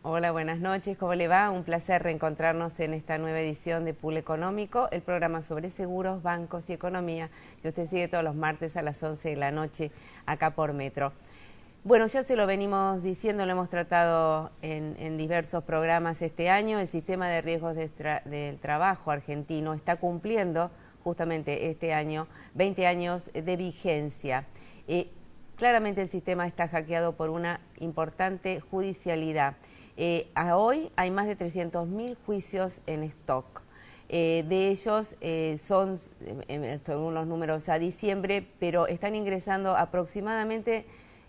Hola, buenas noches, ¿cómo le va? Un placer reencontrarnos en esta nueva edición de Pool Económico, el programa sobre seguros, bancos y economía, que usted sigue todos los martes a las 11 de la noche acá por Metro. Bueno, ya se lo venimos diciendo, lo hemos tratado en diversos programas este año. El sistema de riesgos del trabajo argentino está cumpliendo justamente este año 20 años de vigencia. Claramente el sistema está hackeado por una importante judicialidad. A hoy hay más de 300.000 juicios en stock. De ellos son, según los números a diciembre, pero están ingresando aproximadamente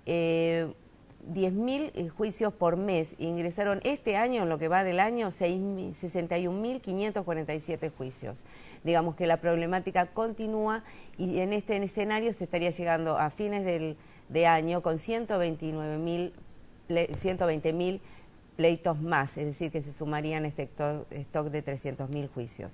10.000 juicios por mes. Ingresaron este año, en lo que va del año, 61.547 juicios. Digamos que la problemática continúa y en este escenario se estaría llegando a fines de año con 120.000 pleitos más, es decir, que se sumarían a este stock de 300.000 juicios.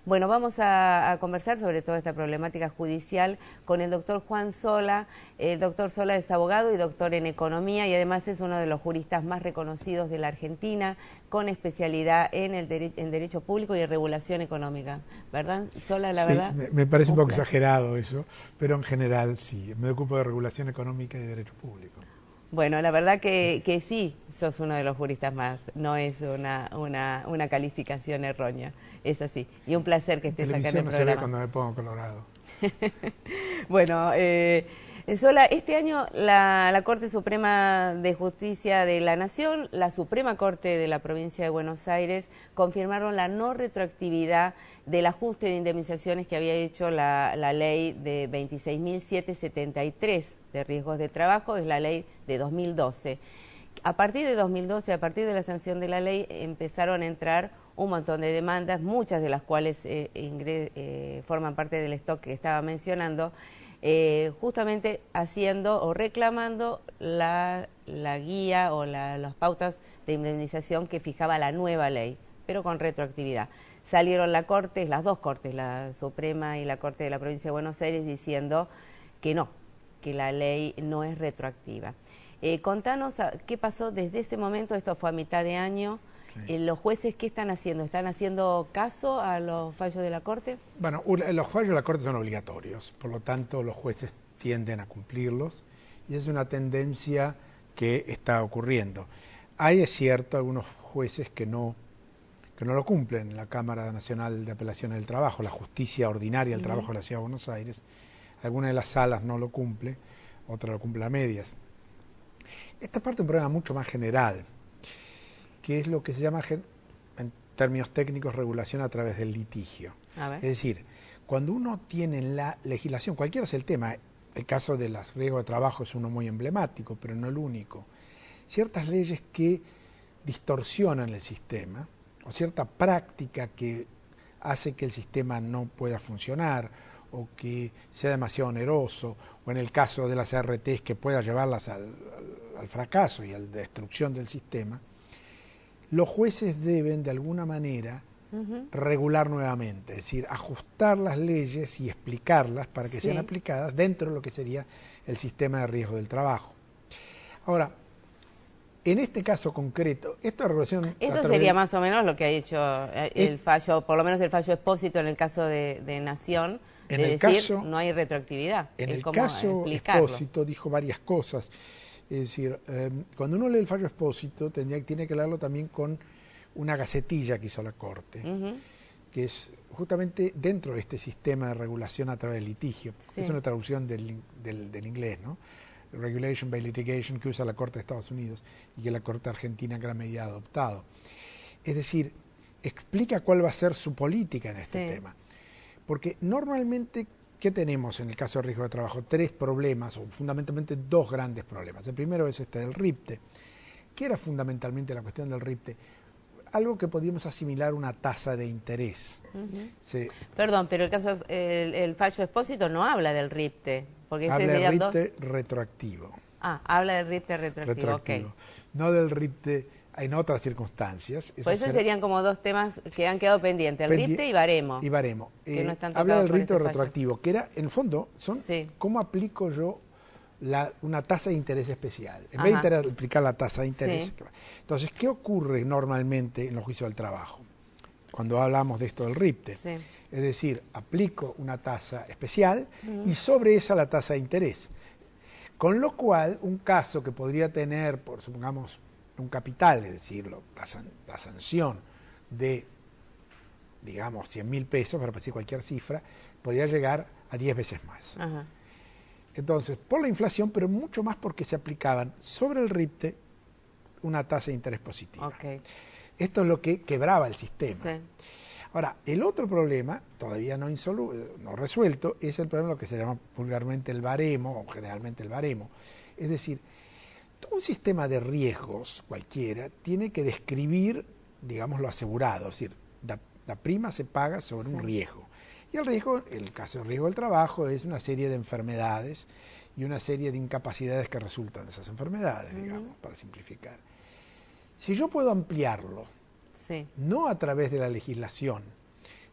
Bueno, vamos a conversar sobre toda esta problemática judicial con el doctor Juan Sola. El doctor Sola es abogado y doctor en economía y además es uno de los juristas más reconocidos de la Argentina, con especialidad en derecho público y regulación económica. ¿Verdad, Sola, la verdad? Me parece un poco exagerado eso, pero en general sí. Me ocupo de regulación económica y derecho público. Bueno, la verdad que sí, sos uno de los juristas más, no es una calificación errónea, es así. Y un placer que estés acá en el programa. Se ve cuando me pongo colorado. Bueno, Sola, este año la Corte Suprema de Justicia de la Nación, la Suprema Corte de la Provincia de Buenos Aires, confirmaron la no retroactividad del ajuste de indemnizaciones que había hecho la ley de 26.773 de riesgos de trabajo, es la ley de 2012. A partir de 2012, a partir de la sanción de la ley, empezaron a entrar un montón de demandas, muchas de las cuales forman parte del stock que estaba mencionando, justamente haciendo o reclamando la guía o las pautas de indemnización que fijaba la nueva ley, pero con retroactividad. Salieron las dos cortes, la Suprema y la Corte de la Provincia de Buenos Aires, diciendo que no, que la ley no es retroactiva. Contanos qué pasó desde ese momento, esto fue a mitad de año. Sí. ¿Los jueces qué están haciendo? ¿Están haciendo caso a los fallos de la Corte? Bueno, los fallos de la Corte son obligatorios, por lo tanto los jueces tienden a cumplirlos y es una tendencia que está ocurriendo. Hay, es cierto, algunos jueces que no lo cumplen. La Cámara Nacional de Apelaciones del Trabajo, la Justicia Ordinaria del Trabajo de la Ciudad de Buenos Aires, alguna de las salas no lo cumple, otra lo cumple a medias. Esta parte es un problema mucho más general, que es lo que se llama, en términos técnicos, regulación a través del litigio. Es decir, cuando uno tiene en la legislación, cualquiera es el tema, el caso de los riesgos de trabajo es uno muy emblemático, pero no el único, ciertas leyes que distorsionan el sistema, o cierta práctica que hace que el sistema no pueda funcionar, o que sea demasiado oneroso, o en el caso de las ARTs que pueda llevarlas al fracaso y a la destrucción del sistema, los jueces deben de alguna manera regular nuevamente, es decir, ajustar las leyes y explicarlas para que sean aplicadas dentro de lo que sería el sistema de riesgo del trabajo. Ahora, en este caso concreto, esta regulación... Esto sería más o menos lo que ha hecho el fallo, por lo menos el fallo Expósito en el caso de Nación, de decir, no hay retroactividad. En el caso Expósito dijo varias cosas. Es decir, cuando uno lee el fallo Expósito, tiene que leerlo también con una gacetilla que hizo la Corte, que es justamente dentro de este sistema de regulación a través del litigio. Es una traducción del inglés, ¿no? Regulation by Litigation, que usa la Corte de Estados Unidos y que la Corte Argentina en gran medida ha adoptado. Es decir, explica cuál va a ser su política en este tema. Porque normalmente, ¿qué tenemos en el caso de riesgo de trabajo? Tres problemas, o fundamentalmente dos grandes problemas. El primero es este del RIPTE. ¿Qué era fundamentalmente la cuestión del RIPTE? Algo que podíamos asimilar una tasa de interés. Perdón, pero el fallo Expósito no habla del RIPTE. Porque habla del RIPTE retroactivo. Habla del RIPTE retroactivo. Okay. No del RIPTE en otras circunstancias. Por eso serían como dos temas que han quedado pendientes, el RIPTE y baremo. Que no están habla del RIPTE retroactivo, que era, en el fondo, son cómo aplico yo una tasa de interés especial. En vez de aplicar la tasa de interés. Sí. Entonces, ¿qué ocurre normalmente en los juicios del trabajo? Cuando hablamos de esto del RIPTE. Sí. Es decir, aplico una tasa especial y sobre esa la tasa de interés. Con lo cual, un caso que podría tener, por supongamos, un capital, es decir, la sanción de, digamos, 100.000 pesos, para decir cualquier cifra, podría llegar a 10 veces más. Ajá. Entonces, por la inflación, pero mucho más porque se aplicaban sobre el RIPTE una tasa de interés positiva. Okay. Esto es lo que quebraba el sistema. Sí. Ahora, el otro problema, todavía no resuelto, es el problema de lo que se llama vulgarmente el baremo, o generalmente el baremo. Es decir, todo un sistema de riesgos cualquiera tiene que describir, digamos, lo asegurado. Es decir, la prima se paga sobre un riesgo. Y el riesgo, el caso del riesgo del trabajo, es una serie de enfermedades y una serie de incapacidades que resultan de esas enfermedades, digamos, para simplificar. Si yo puedo ampliarlo, no a través de la legislación,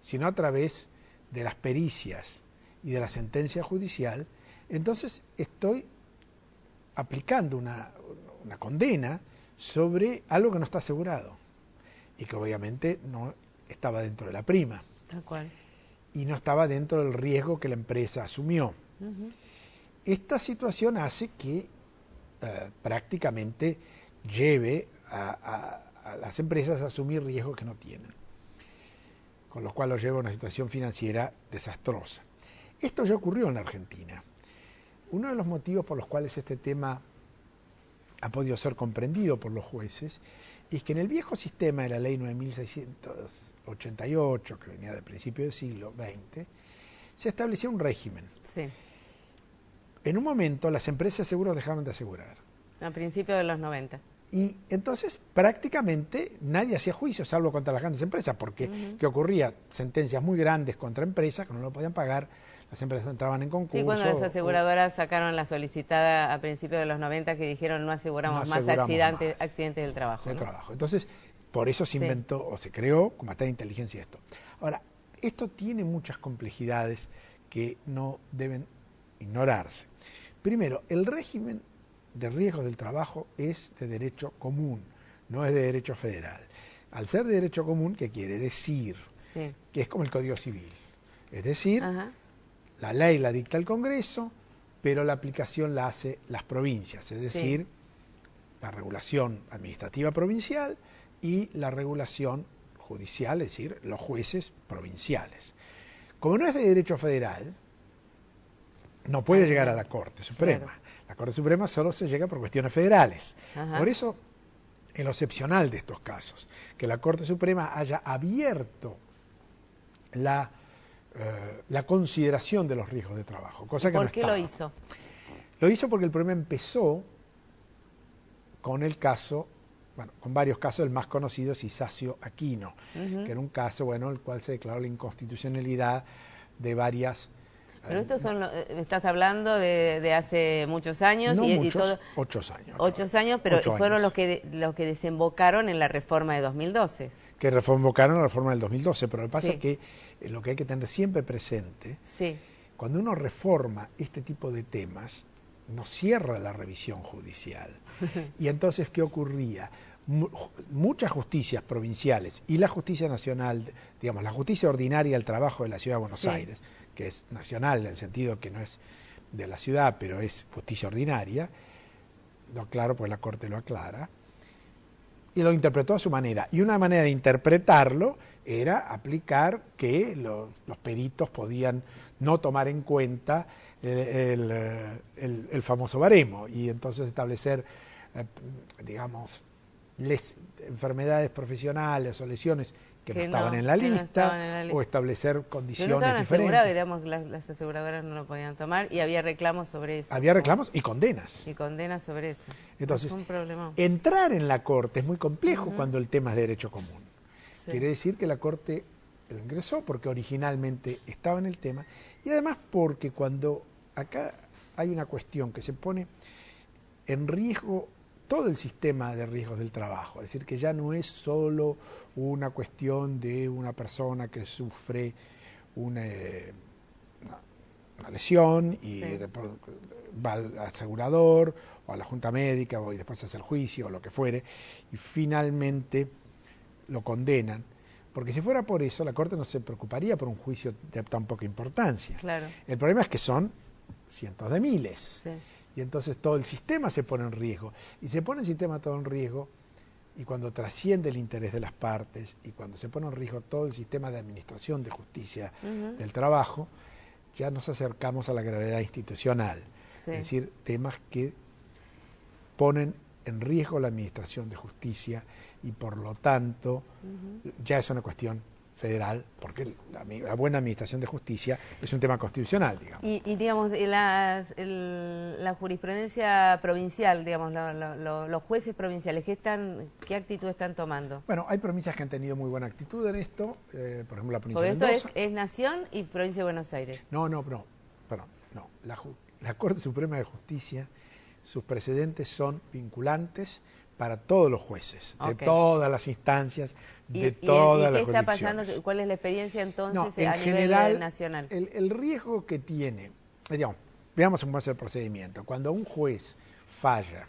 sino a través de las pericias y de la sentencia judicial, entonces estoy aplicando una condena sobre algo que no está asegurado y que obviamente no estaba dentro de la prima. Tal cual. Y no estaba dentro del riesgo que la empresa asumió. Esta situación hace que prácticamente lleve a las empresas a asumir riesgos que no tienen, con lo cual los lleva a una situación financiera desastrosa. Esto ya ocurrió en la Argentina. Uno de los motivos por los cuales este tema ha podido ser comprendido por los jueces es que en el viejo sistema de la ley 9688, que venía del principio del siglo XX, se establecía un régimen. Sí. En un momento las empresas de seguros dejaron de asegurar. A principios de los 90. Y entonces prácticamente nadie hacía juicio, salvo contra las grandes empresas, porque ¿qué ocurría? Sentencias muy grandes contra empresas que no lo podían pagar, las empresas entraban en concurso. Sí, cuando las aseguradoras sacaron la solicitada a principios de los 90 que dijeron no aseguramos más accidentes del trabajo. Entonces, por eso se inventó o se creó con bastante inteligencia esto. Ahora, esto tiene muchas complejidades que no deben ignorarse. Primero, el régimen de riesgos del trabajo es de derecho común, no es de derecho federal. Al ser de derecho común, ¿qué quiere decir? Sí. Que es como el Código Civil. Es decir, la ley la dicta el Congreso, pero la aplicación la hace las provincias, es decir, la regulación administrativa provincial y la regulación judicial, es decir, los jueces provinciales. Como no es de derecho federal, no puede llegar a la Corte Suprema. Claro. La Corte Suprema solo se llega por cuestiones federales. Por eso, en lo excepcional de estos casos, que la Corte Suprema haya abierto la consideración de los riesgos de trabajo. Cosa que ¿Por qué lo hizo? Lo hizo porque el problema empezó con el caso, bueno, con varios casos, el más conocido es Isacio Aquino, que era un caso, bueno, el cual se declaró la inconstitucionalidad de varias... Pero estos son, estás hablando de hace muchos años. No y muchos, todo, 8 años. 8 años, pero fueron los que desembocaron en la reforma de 2012. Que desembocaron en la reforma del 2012, pero lo que pasa es que lo que hay que tener siempre presente, cuando uno reforma este tipo de temas, no cierra la revisión judicial. Y entonces, ¿qué ocurría? Muchas justicias provinciales y la justicia nacional, digamos, la justicia ordinaria del trabajo de la Ciudad de Buenos Aires, que es nacional en el sentido que no es de la ciudad, pero es justicia ordinaria, lo aclaro pues la Corte lo aclara, y lo interpretó a su manera. Y una manera de interpretarlo era aplicar que los peritos podían no tomar en cuenta el famoso baremo, y entonces establecer, digamos, enfermedades profesionales o lesiones que no estaban en la lista, o establecer condiciones diferentes. Digamos, las aseguradoras no lo podían tomar y había reclamos sobre eso. Había reclamos y condenas. Y condenas sobre eso. Entonces, entrar en la Corte es muy complejo cuando el tema es de derecho común. Quiere decir que la Corte lo ingresó porque originalmente estaba en el tema y además porque cuando acá hay una cuestión que se pone en riesgo todo el sistema de riesgos del trabajo, es decir, que ya no es solo una cuestión de una persona que sufre una lesión y Sí. va al asegurador o a la junta médica y después hace el juicio o lo que fuere y finalmente lo condenan. Porque si fuera por eso, la Corte no se preocuparía por un juicio de tan poca importancia. Claro. El problema es que son cientos de miles. Sí. Y entonces todo el sistema se pone en riesgo. Y se pone el sistema todo en riesgo, y cuando trasciende el interés de las partes, y cuando se pone en riesgo todo el sistema de administración de justicia del trabajo, ya nos acercamos a la gravedad institucional. Sí. Es decir, temas que ponen en riesgo la administración de justicia y por lo tanto ya es una cuestión federal, porque la buena administración de justicia es un tema constitucional, digamos. Y digamos, la jurisprudencia provincial, digamos, los jueces provinciales, ¿qué actitud están tomando? Bueno, hay provincias que han tenido muy buena actitud en esto, por ejemplo la provincia Porque de esto Mendoza. es Nación y Provincia de Buenos Aires. No. La Corte Suprema de Justicia, sus precedentes son vinculantes para todos los jueces, de todas las instancias, de todas las ¿Y qué está jurisdicciones. pasando? ¿Cuál es la experiencia entonces No, en a general, nivel nacional? El riesgo que tiene, digamos, veamos cómo es el procedimiento. Cuando un juez falla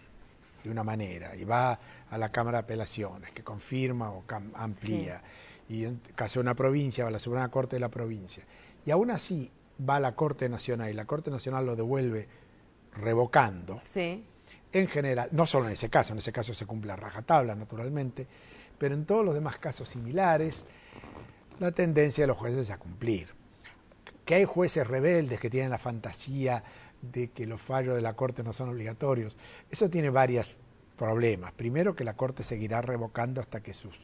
de una manera y va a la Cámara de Apelaciones, que confirma o amplía, y en caso de una provincia va a la Suprema Corte de la provincia, y aún así va a la Corte Nacional y la Corte Nacional lo devuelve revocando, Sí. en general, no solo en ese caso se cumple a rajatabla naturalmente, pero en todos los demás casos similares, la tendencia de los jueces es a cumplir. Que hay jueces rebeldes que tienen la fantasía de que los fallos de la Corte no son obligatorios, eso tiene varios problemas. Primero, que la Corte seguirá revocando hasta que sus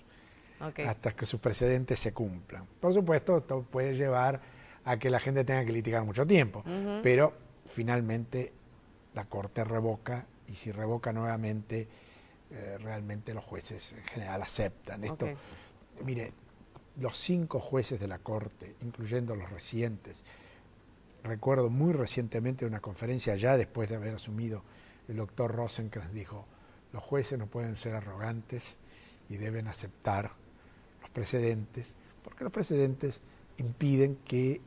precedentes se cumplan. Por supuesto, esto puede llevar a que la gente tenga que litigar mucho tiempo, pero finalmente la Corte revoca, y si revoca nuevamente, realmente los jueces en general aceptan esto. Mire, los 5 jueces de la Corte, incluyendo los recientes, recuerdo muy recientemente una conferencia ya después de haber asumido el doctor Rosenkrantz, dijo: los jueces no pueden ser arrogantes y deben aceptar los precedentes, porque los precedentes impiden que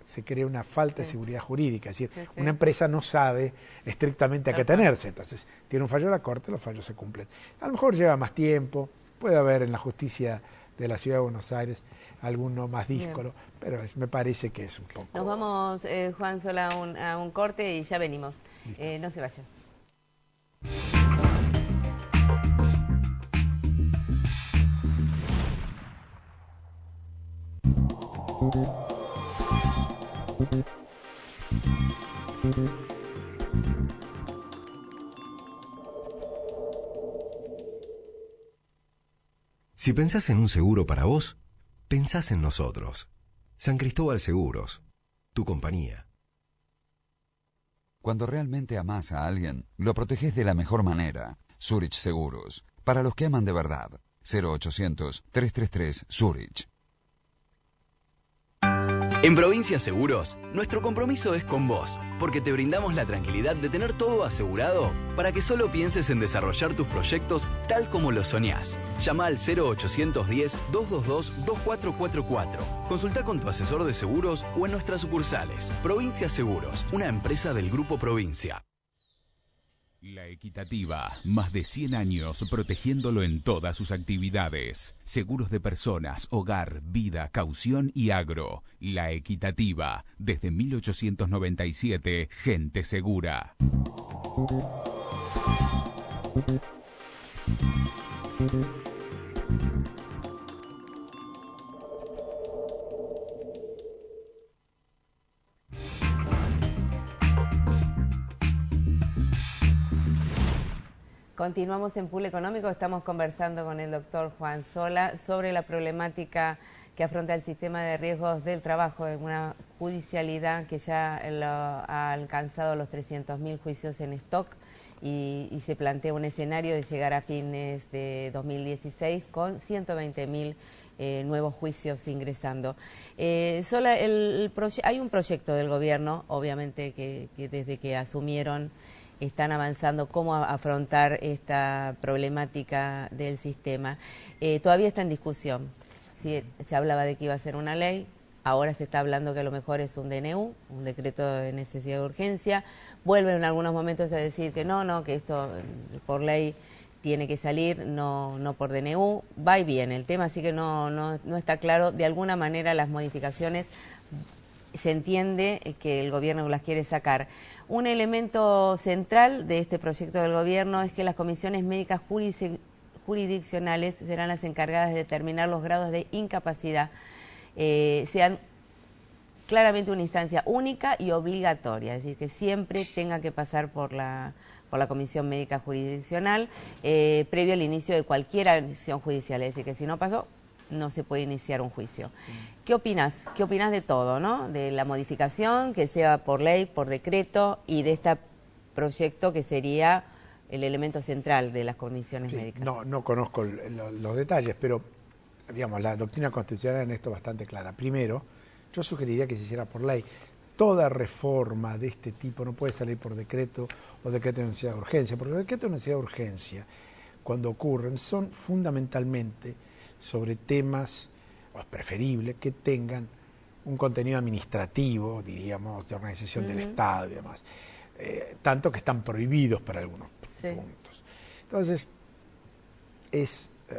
se cree una falta de seguridad jurídica. Es decir, una empresa no sabe estrictamente a qué tenerse. Entonces, tiene un fallo la Corte, los fallos se cumplen. A lo mejor lleva más tiempo, puede haber en la justicia de la Ciudad de Buenos Aires alguno más díscolo, pero me parece que es un poco... Nos vamos, Juan Sola, a un corte y ya venimos. No se vayan. Si pensás en un seguro para vos, pensás en nosotros. San Cristóbal Seguros, tu compañía. Cuando realmente amás a alguien, lo protegés de la mejor manera. Zurich Seguros. Para los que aman de verdad. 0800-333 Zurich. En Provincia Seguros, nuestro compromiso es con vos, porque te brindamos la tranquilidad de tener todo asegurado para que solo pienses en desarrollar tus proyectos tal como lo soñás. Llama al 0810-222-2444. Consulta con tu asesor de seguros o en nuestras sucursales. Provincia Seguros, una empresa del Grupo Provincia. La Equitativa, más de 100 años protegiéndolo en todas sus actividades. Seguros de personas, hogar, vida, caución y agro. La Equitativa, desde 1897, gente segura. Continuamos en Pool Económico, estamos conversando con el doctor Juan Sola sobre la problemática que afronta el sistema de riesgos del trabajo, de una judicialidad que ya ha alcanzado los 300.000 juicios en stock y se plantea un escenario de llegar a fines de 2016 con 120.000 nuevos juicios ingresando. Sola, hay un proyecto del gobierno, obviamente que desde que asumieron están avanzando cómo afrontar esta problemática del sistema. Todavía está en discusión. Se hablaba de que iba a ser una ley, ahora se está hablando que a lo mejor es un DNU, un decreto de necesidad de urgencia, vuelven en algunos momentos a decir que no, que esto por ley tiene que salir, no por DNU, va y viene el tema, así que no está claro. De alguna manera las modificaciones se entiende que el gobierno las quiere sacar. Un elemento central de este proyecto del gobierno es que las comisiones médicas jurisdiccionales serán las encargadas de determinar los grados de incapacidad, sean claramente una instancia única y obligatoria, es decir, que siempre tenga que pasar por la Comisión Médica Jurisdiccional previo al inicio de cualquier acción judicial, es decir, que si no pasó, no se puede iniciar un juicio. ¿Qué opinas? ¿Qué opinas de todo, no? De la modificación, que sea por ley, por decreto, y de este proyecto que sería el elemento central de las comisiones médicas? No conozco los detalles, pero digamos, la doctrina constitucional en esto es bastante clara. Primero, yo sugeriría que se hiciera por ley. Toda reforma de este tipo no puede salir por decreto o decreto de necesidad de urgencia, porque los decretos de necesidad de urgencia, cuando ocurren, son fundamentalmente sobre temas, o es preferible, que tengan un contenido administrativo, diríamos, de organización del Estado y demás, tanto que están prohibidos para algunos puntos. Entonces,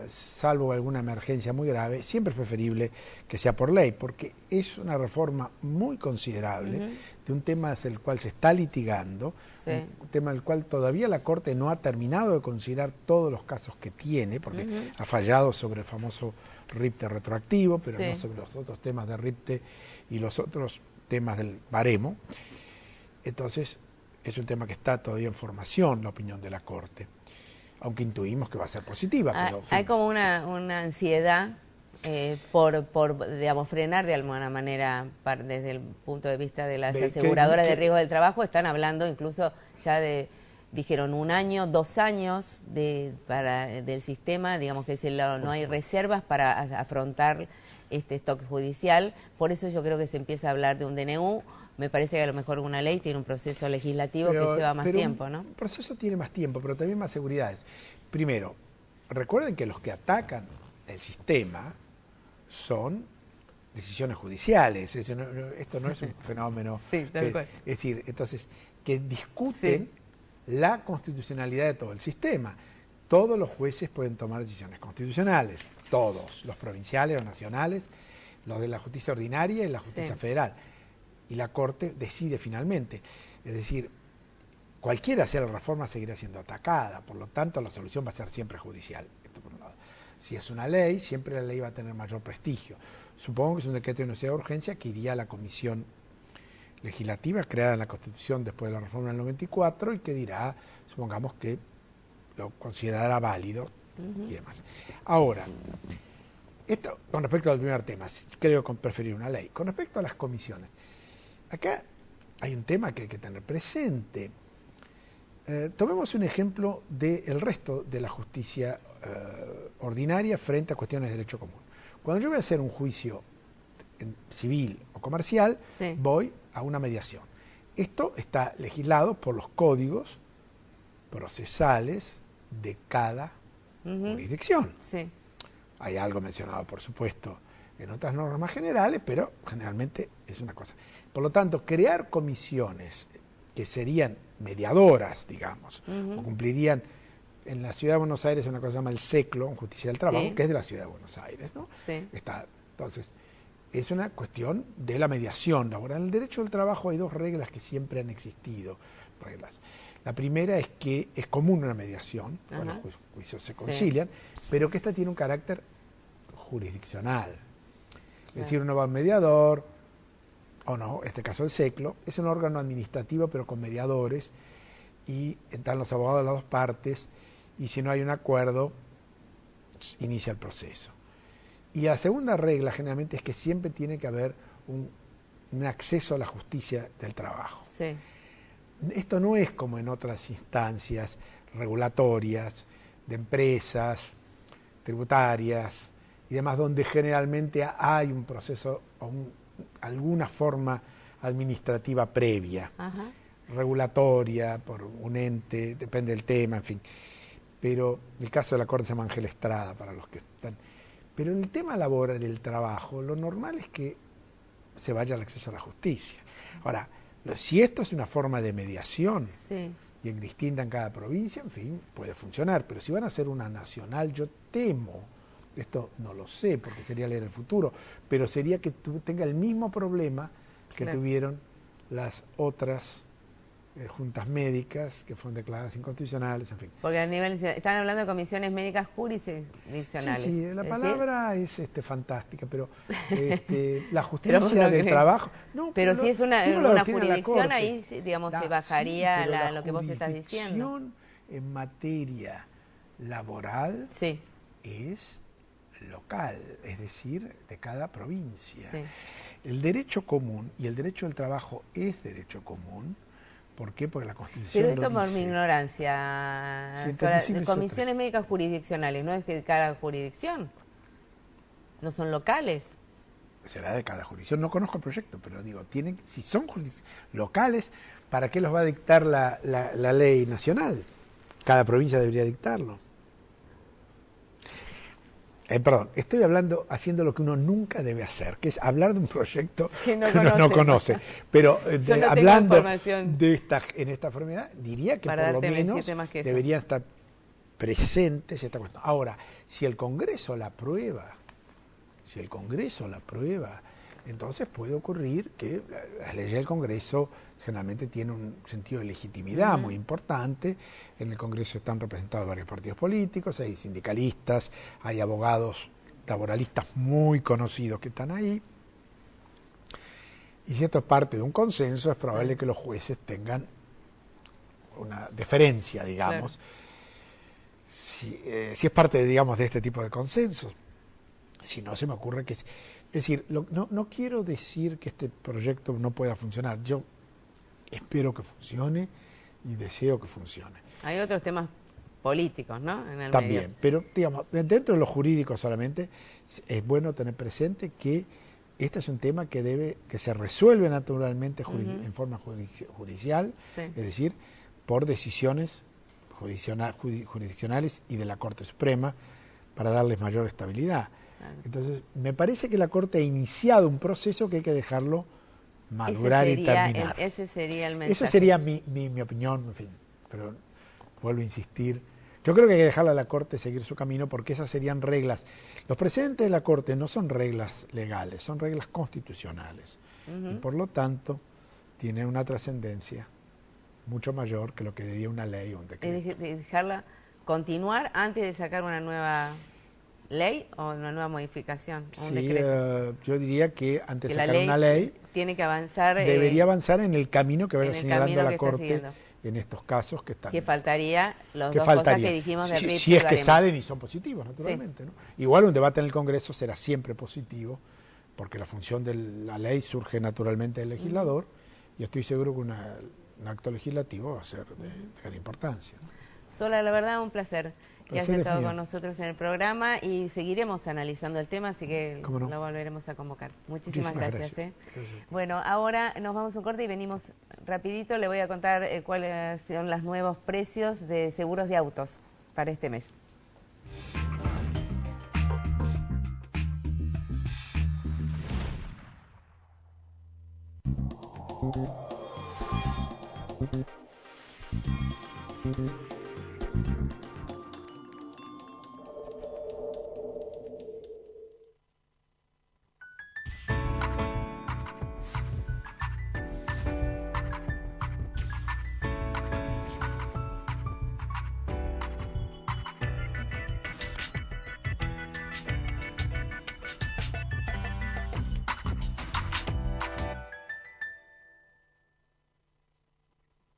salvo alguna emergencia muy grave, siempre es preferible que sea por ley, porque es una reforma muy considerable de un tema del cual se está litigando, un tema del cual todavía la Corte no ha terminado de considerar todos los casos que tiene, porque ha fallado sobre el famoso RIPTE retroactivo, pero no sobre los otros temas de RIPTE y los otros temas del baremo. Entonces, es un tema que está todavía en formación, la opinión de la Corte, aunque intuimos que va a ser positiva. Pero, hay como una ansiedad por digamos, frenar de alguna manera, desde el punto de vista de las aseguradoras de riesgo del trabajo. Están hablando incluso ya dijeron 1 año, 2 años del sistema, digamos que no hay reservas para afrontar este stock judicial. Por eso yo creo que se empieza a hablar de un DNU. Me parece que a lo mejor una ley tiene un proceso legislativo que lleva más tiempo, ¿no? El proceso tiene más tiempo, pero también más seguridades. Primero, recuerden que los que atacan el sistema son decisiones judiciales. Esto no es un fenómeno. Tal cual. Es decir, entonces, que discuten la constitucionalidad de todo el sistema. Todos los jueces pueden tomar decisiones constitucionales, todos, los provinciales, los nacionales, los de la justicia ordinaria y la justicia federal. Y la Corte decide finalmente. Es decir, cualquiera sea la reforma seguirá siendo atacada, por lo tanto la solución va a ser siempre judicial. Esto por un lado. Si es una ley, siempre la ley va a tener mayor prestigio. Supongo que es un decreto de necesidad de urgencia que iría a la comisión legislativa creada en la Constitución después de la reforma del 94 y que dirá, supongamos que lo considerará válido y demás. Ahora, esto con respecto al primer tema, creo que preferir una ley. Con respecto a las comisiones, acá hay un tema que hay que tener presente. Tomemos un ejemplo del resto de la justicia ordinaria frente a cuestiones de derecho común. Cuando yo voy a hacer un juicio civil o comercial, voy a una mediación. Esto está legislado por los códigos procesales de cada jurisdicción. Hay algo mencionado, por supuesto, en otras normas generales, pero generalmente es una cosa. Por lo tanto, crear comisiones que serían mediadoras, digamos, o cumplirían en la Ciudad de Buenos Aires una cosa que se llama el SECLO, Justicia del Trabajo, que es de la Ciudad de Buenos Aires, ¿no? Entonces, es una cuestión de la mediación laboral. En el derecho del trabajo hay 2 reglas que siempre han existido. La primera es que es común una mediación, cuando los juicios se concilian, pero que esta tiene un carácter jurisdiccional. Es decir, uno va a un mediador, o no, en este caso el SECLO, es un órgano administrativo pero con mediadores, y entran los abogados de las 2 partes, y si no hay un acuerdo, inicia el proceso. Y la segunda regla generalmente es que siempre tiene que haber un acceso a la justicia del trabajo. Esto no es como en otras instancias regulatorias, de empresas, tributarias y demás, donde generalmente hay un proceso o alguna forma administrativa previa, regulatoria, por un ente, depende del tema, en fin. Pero el caso de la Corte se llama Ángel Estrada, para los que están. Pero en el tema laboral del trabajo, lo normal es que se vaya al acceso a la justicia. Ahora, si esto es una forma de mediación Sí. y distinta en cada provincia, en fin, puede funcionar, pero si van a hacer una nacional, yo temo, esto no lo sé porque sería leer el futuro, pero sería que tenga el mismo problema que Claro. tuvieron las otras juntas médicas que fueron declaradas inconstitucionales, en fin. Porque a nivel, están hablando de comisiones médicas jurisdiccionales. Sí, la Es palabra es fantástica, pero la Pero justicia bueno, del que- trabajo... No, pero si es una tiene la jurisdicción, Corte. ahí, digamos, se Sí, bajaría pero la lo que vos estás diciendo. jurisdicción en materia laboral Sí, es local, es decir, de cada provincia. sí. El derecho común y el derecho del trabajo es derecho común. ¿Por qué? Porque la Constitución Pero esto lo por dice. mi ignorancia. Sí, Sola, decime comisiones otras. médicas jurisdiccionales, ¿no es que cada jurisdicción? ¿No son locales? Será de cada jurisdicción. No conozco el proyecto, pero digo, si son locales, ¿para qué los va a dictar la ley nacional? Cada provincia debería dictarlo. Perdón, estoy haciendo lo que uno nunca debe hacer, que es hablar de un proyecto Que no que uno no conoce. conoce. Pero Yo no tengo hablando información en esta enfermedad, diría que para por lo darte menos decirte más que eso. deberían estar presentes esta cuestión. Ahora, si el Congreso la aprueba, entonces puede ocurrir que las leyes del Congreso generalmente tienen un sentido de legitimidad muy importante. En el Congreso están representados varios partidos políticos, hay sindicalistas, hay abogados laboralistas muy conocidos que están ahí. Y si esto es parte de un consenso, es probable que los jueces tengan una deferencia, digamos, si es parte, digamos, de este tipo de consensos. Si no, se me ocurre que... Es decir, no quiero decir que este proyecto no pueda funcionar. Yo espero que funcione y deseo que funcione. Hay otros temas políticos, ¿no? En el También, medio. pero digamos, dentro de lo jurídico solamente, es bueno tener presente que este es un tema que se resuelve naturalmente en forma judicial, Sí. es decir, por decisiones jurisdiccionales y de la Corte Suprema para darles mayor estabilidad. Claro. Entonces, me parece que la Corte ha iniciado un proceso que hay que dejarlo madurar y terminar. Ese sería el mensaje. Esa sería mi opinión, en fin, pero vuelvo a insistir. Yo creo que hay que dejarle a la Corte seguir su camino porque esas serían reglas. Los precedentes de la Corte no son reglas legales, son reglas constitucionales. Y por lo tanto, tienen una trascendencia mucho mayor que lo que diría una ley o un decreto. De dejarla continuar antes de sacar una nueva ley o una nueva modificación, o un Sí, decreto. yo diría que antes Que de la sacar una ley, tiene que avanzar. debería avanzar en el camino que vaya en el señalando camino la que está Corte siguiendo. en estos casos que están... Que faltaría las que dos faltaría. cosas que dijimos de si, RIP si y es que baremo. salen y son positivos, naturalmente. ¿No? Igual un debate en el Congreso será siempre positivo, porque la función de la ley surge naturalmente del legislador, y estoy seguro que un acto legislativo va a ser de gran importancia. ¿No? Sola, la verdad, un placer que Placer hayas es estado mío. con nosotros en el programa y seguiremos analizando el tema, así que ¿Cómo no? lo volveremos a convocar. Muchísimas gracias. Gracias. Gracias. Bueno, ahora nos vamos a un corte y venimos rapidito. Le voy a contar cuáles son los nuevos precios de seguros de autos para este mes.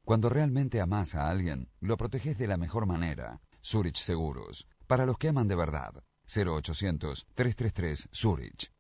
Cuando realmente amás a alguien, lo proteges de la mejor manera. Zurich Seguros. Para los que aman de verdad. 0800-333 Zurich.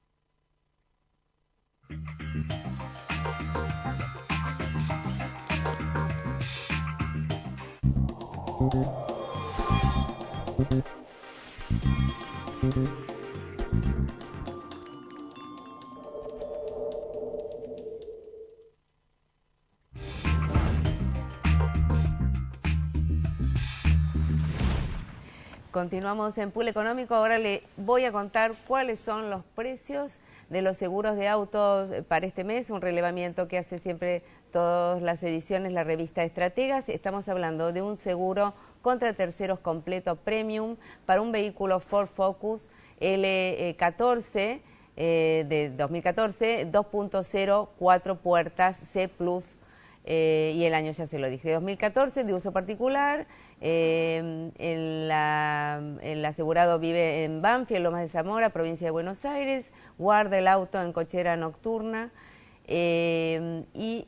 Continuamos en Pool Económico. Ahora le voy a contar cuáles son los precios de los seguros de autos para este mes, un relevamiento que hace siempre todas las ediciones la revista Estrategas. Estamos hablando de un seguro contra terceros completo premium para un vehículo Ford Focus L14 de 2014, 2.0, 4 puertas, C+, y el año ya se lo dije, 2014, de uso particular. El asegurado vive en Banfield, Lomas de Zamora, provincia de Buenos Aires, guarda el auto en cochera nocturna y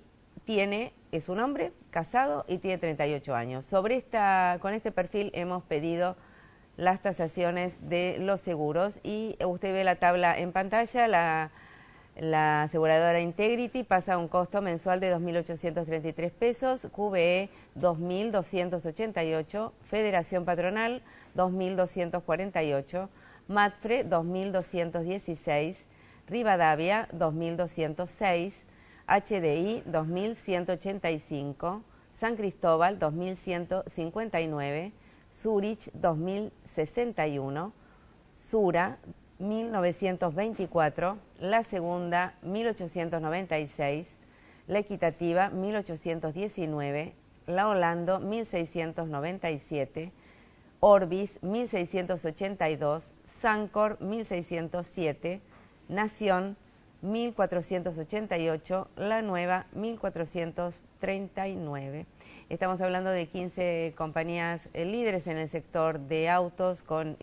es un hombre casado y tiene 38 años. Con este perfil hemos pedido las tasaciones de los seguros y usted ve la tabla en pantalla. La aseguradora Integrity pasa a un costo mensual de 2.833 pesos, QBE 2.288, Federación Patronal 2.248, Mapfre 2.216, Rivadavia 2.206, HDI 2.185, San Cristóbal 2.159, Zurich 2.061, Sura 1924, la segunda 1896, la Equitativa 1819, la Orlando 1697, Orbis 1682, Sancor 1607, Nación 1488, la Nueva 1439. Estamos hablando de 15 compañías líderes en el sector de autos con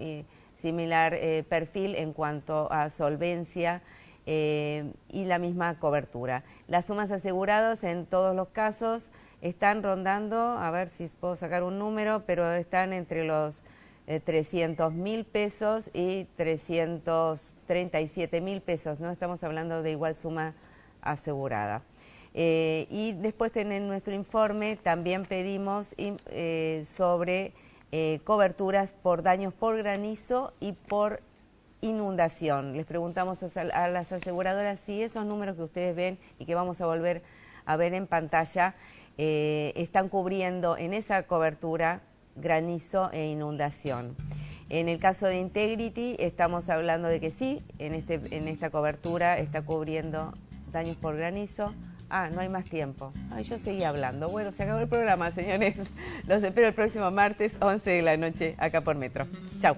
similar perfil en cuanto a solvencia y la misma cobertura. Las sumas aseguradas en todos los casos están rondando, a ver si puedo sacar un número, pero están entre los 300.000 pesos y 337.000 pesos, no estamos hablando de igual suma asegurada. Y después en nuestro informe también pedimos sobre coberturas por daños por granizo y por inundación. Les preguntamos a las aseguradoras si esos números que ustedes ven y que vamos a volver a ver en pantalla están cubriendo en esa cobertura granizo e inundación. En el caso de Integrity estamos hablando de que sí, en esta cobertura está cubriendo daños por granizo. No hay más tiempo. Yo seguía hablando. Bueno, se acabó el programa, señores. Los espero el próximo martes, 11 de la noche, acá por Metro. Chau.